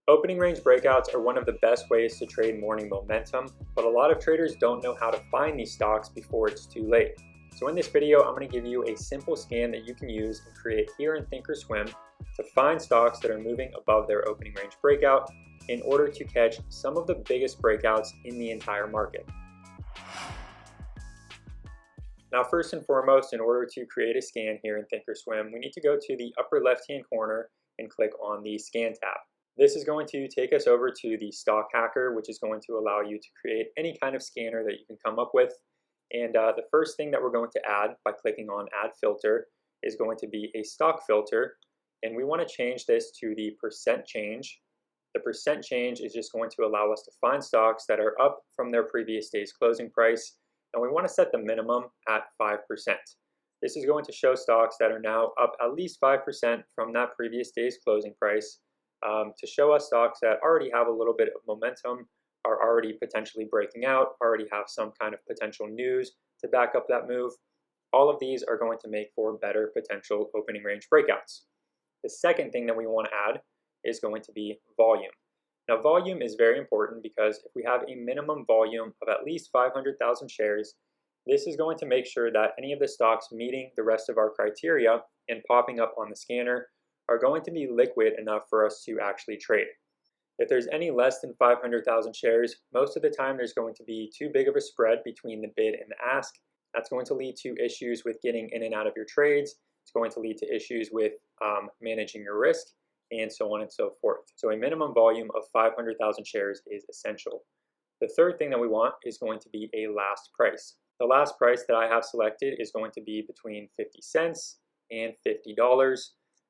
Opening range breakouts are one of the best ways to trade morning momentum, but a lot of traders don't know how to find these stocks before it's too late. So in this video, I'm going to give you a simple scan that you can use and create here in Thinkorswim to find stocks that are moving above their opening range breakout in order to catch some of the biggest breakouts in the entire market. Now, first and foremost, in order to create a scan here in Thinkorswim, we need to go to the upper left-hand corner and click on the Scan tab. This is going to take us over to the Stock Hacker, which is going to allow you to create any kind of scanner that you can come up with. And the first thing that we're going to add by clicking on Add Filter is going to be a stock filter. And we want to change this to the percent change. The percent change is just going to allow us to find stocks that are up from their previous day's closing price. And we want to set the minimum at 5%. This is going to show stocks that are now up at least 5% from that previous day's closing price. To show us stocks that already have a little bit of momentum, are already potentially breaking out, already have some kind of potential news to back up that move. All of these are going to make for better potential opening range breakouts. The second thing that we want to add is going to be volume. Now, volume is very important because if we have a minimum volume of at least 500,000 shares, this is going to make sure that any of the stocks meeting the rest of our criteria and popping up on the scanner are going to be liquid enough for us to actually trade. If there's any less than 500,000 shares, most of the time there's going to be too big of a spread between the bid and the ask. That's going to lead to issues with getting in and out of your trades. It's going to lead to issues with managing your risk, and so on and so forth. So a minimum volume of 500,000 shares is essential. The third thing that we want is going to be a last price. The last price that I have selected is going to be between 50 cents and $50.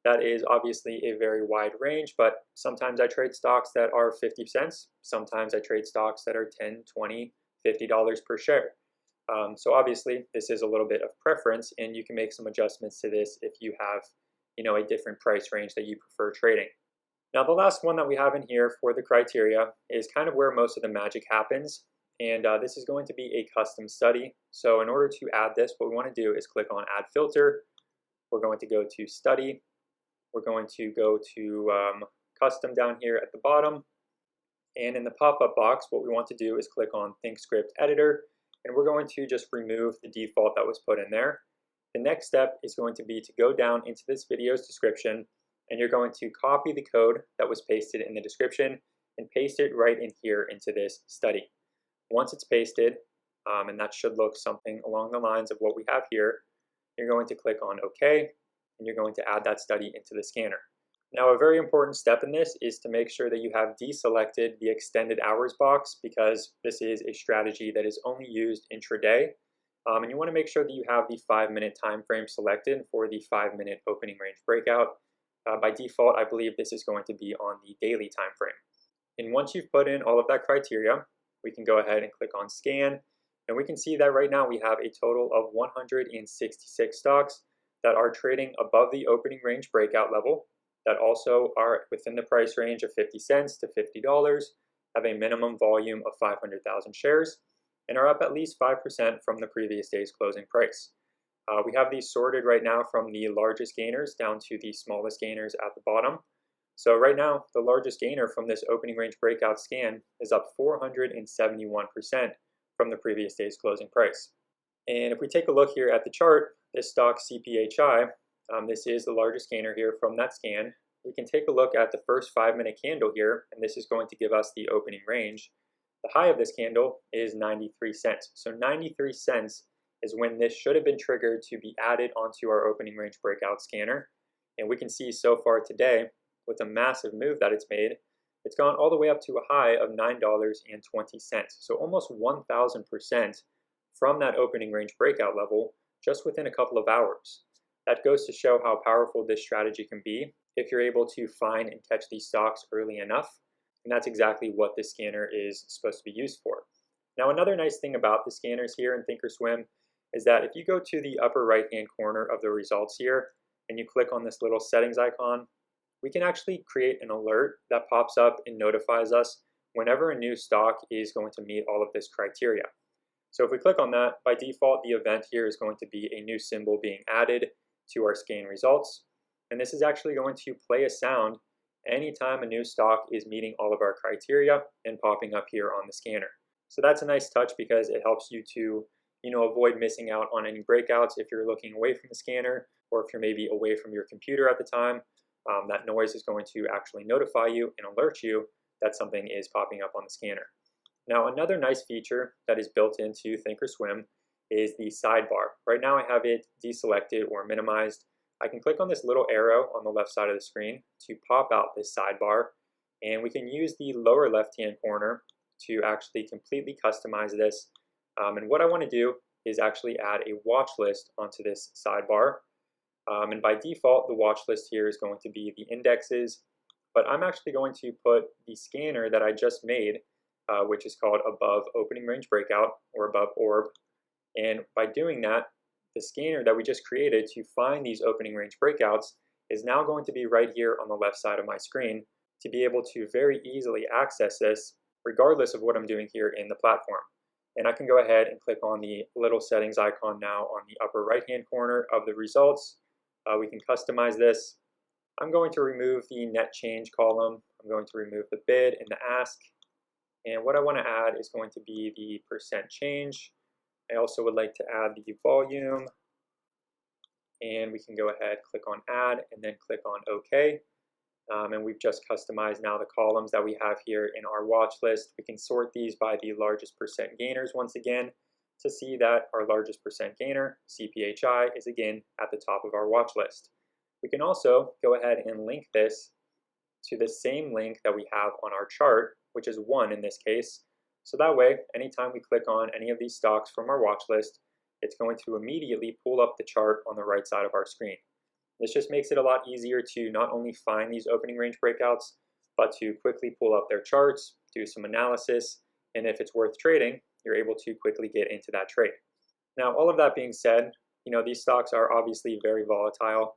That is obviously a very wide range, but sometimes I trade stocks that are 50 cents. Sometimes I trade stocks that are $10, $20, $50 per share. So obviously this is a little bit of preference, and you can make some adjustments to this if you have, a different price range that you prefer trading. Now, the last one that we have in here for the criteria is kind of where most of the magic happens. And this is going to be a custom study. So in order to add this, what we want to do is click on Add Filter. We're going to go to Study. We're going to go to Custom down here at the bottom. And in the pop-up box, what we want to do is click on thinkscript Editor. And we're going to just remove the default that was put in there. The next step is going to be to go down into this video's description, and you're going to copy the code that was pasted in the description and paste it right in here into this study. Once it's pasted, and that should look something along the lines of what we have here, you're going to click on OK, and you're going to add that study into the scanner. Now, a very important step in this is to make sure that you have deselected the extended hours box, because this is a strategy that is only used intraday. And you want to make sure that you have the 5-minute time frame selected for the 5-minute opening range breakout. By default, I believe this is going to be on the daily time frame. And once you've put in all of that criteria, we can go ahead and click on Scan. And we can see that right now we have a total of 166 stocks that are trading above the opening range breakout level, that also are within the price range of 50 cents to $50, have a minimum volume of 500,000 shares, and are up at least 5% from the previous day's closing price. We have these sorted right now from the largest gainers down to the smallest gainers at the bottom. So right now, the largest gainer from this opening range breakout scan is up 471% from the previous day's closing price. And if we take a look here at the chart, this stock CPHI, this is the largest gainer here from that scan. We can take a look at the first 5-minute candle here, and this is going to give us the opening range. The high of this candle is 93 cents. So 93 cents is when this should have been triggered to be added onto our opening range breakout scanner. And we can see so far today, with a massive move that it's made, it's gone all the way up to a high of $9.20. So almost 1,000% from that opening range breakout level just within a couple of hours. That goes to show how powerful this strategy can be if you're able to find and catch these stocks early enough. And that's exactly what this scanner is supposed to be used for. Now, another nice thing about the scanners here in Thinkorswim is that if you go to the upper right-hand corner of the results here, and you click on this little settings icon, we can actually create an alert that pops up and notifies us whenever a new stock is going to meet all of this criteria. So if we click on that, by default, the event here is going to be a new symbol being added to our scan results. And this is actually going to play a sound anytime a new stock is meeting all of our criteria and popping up here on the scanner. So that's a nice touch because it helps you to avoid missing out on any breakouts if you're looking away from the scanner, or if you're maybe away from your computer at the time. That noise is going to actually notify you and alert you that something is popping up on the scanner. Now, another nice feature that is built into Thinkorswim is the sidebar. Right now I have it deselected or minimized. I can click on this little arrow on the left side of the screen to pop out this sidebar, and we can use the lower left-hand corner to actually completely customize this. And what I want to do is actually add a watch list onto this sidebar. And by default, the watch list here is going to be the indexes, but I'm actually going to put the scanner that I just made, which is called above opening range breakout or above orb. And by doing that, the scanner that we just created to find these opening range breakouts is now going to be right here on the left side of my screen to be able to very easily access this regardless of what I'm doing here in the platform. And I can go ahead and click on the little settings icon now on the upper right hand corner of the results. We can customize this. I'm going to remove the net change column. I'm going to remove the bid and the ask. And what I want to add is going to be the percent change. I also would like to add the volume. And we can go ahead, click on add, and then click on OK. And we've just customized now the columns that we have here in our watch list. We can sort these by the largest percent gainers once again to see that our largest percent gainer, CPHI, is again at the top of our watch list. We can also go ahead and link this to the same link that we have on our chart, which is 1 in this case. So that way, anytime we click on any of these stocks from our watch list, it's going to immediately pull up the chart on the right side of our screen. This just makes it a lot easier to not only find these opening range breakouts, but to quickly pull up their charts, do some analysis, and if it's worth trading, you're able to quickly get into that trade. Now, all of that being said, these stocks are obviously very volatile.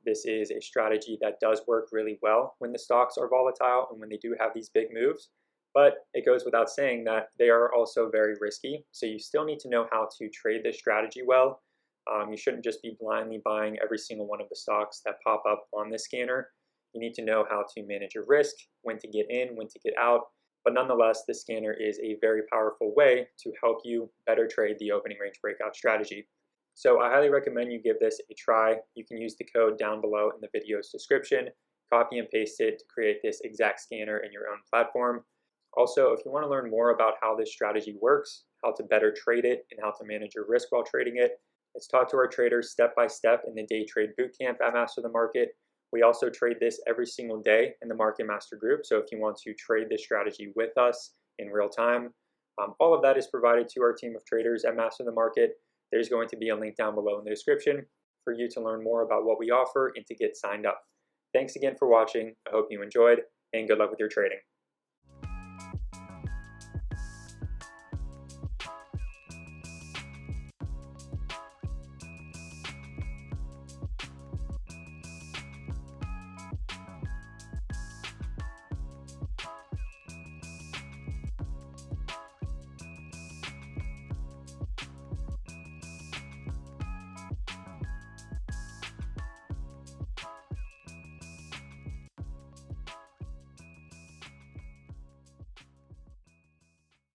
This is a strategy that does work really well when the stocks are volatile and when they do have these big moves, but it goes without saying that they are also very risky. So you still need to know how to trade this strategy well. You shouldn't just be blindly buying every single one of the stocks that pop up on this scanner. You need to know how to manage your risk, when to get in, when to get out. But nonetheless, this scanner is a very powerful way to help you better trade the opening range breakout strategy. So I highly recommend you give this a try. You can use the code down below in the video's description, copy and paste it to create this exact scanner in your own platform. Also, if you want to learn more about how this strategy works, how to better trade it, and how to manage your risk while trading it, it's taught to our traders step by step in the Day Trade Bootcamp at Master the Market. We also trade this every single day in the Market Master group. So if you want to trade this strategy with us in real time, all of that is provided to our team of traders at Master the Market. There's going to be a link down below in the description for you to learn more about what we offer and to get signed up. Thanks again for watching. I hope you enjoyed, and good luck with your trading.